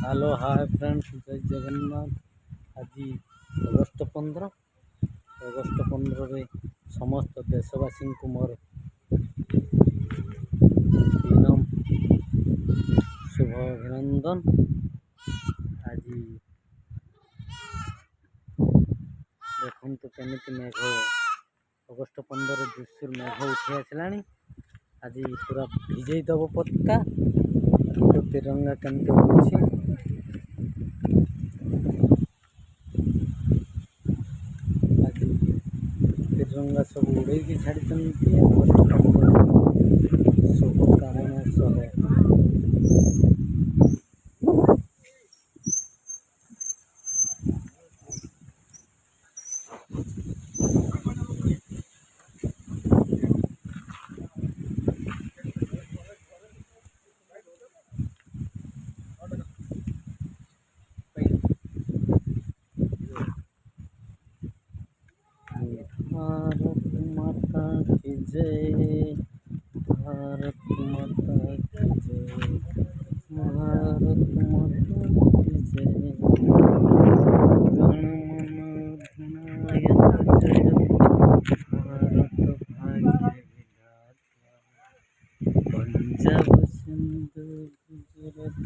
Hello hi friends, जय जगन्नाथ। आज August 15 August 15 रे समस्त देशवासी को मोर विनम शुभ अभिनंदन। आज देखु केमी मेघ अगस्ट 15 दृश्य मेघ उठी आसला। आज पूरा भिजई दब पताका तो तिरंगा केमती उड़ुछि। आज तिरंगा सब उड़े छाड़ी शुभकामना सह भारत माता की जय, भारत माता की जय, भारत माता की जय। गणमन अधिनायक जय, भारत भाग्य विधाता, पंजाब सिंध गुजरात।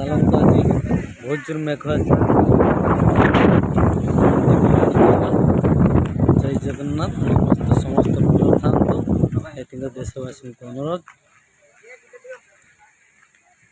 चलता आज बहुत जोर मेघ जय जगन्नाथ। समस्त भल था। देशवासी को अनुरोध।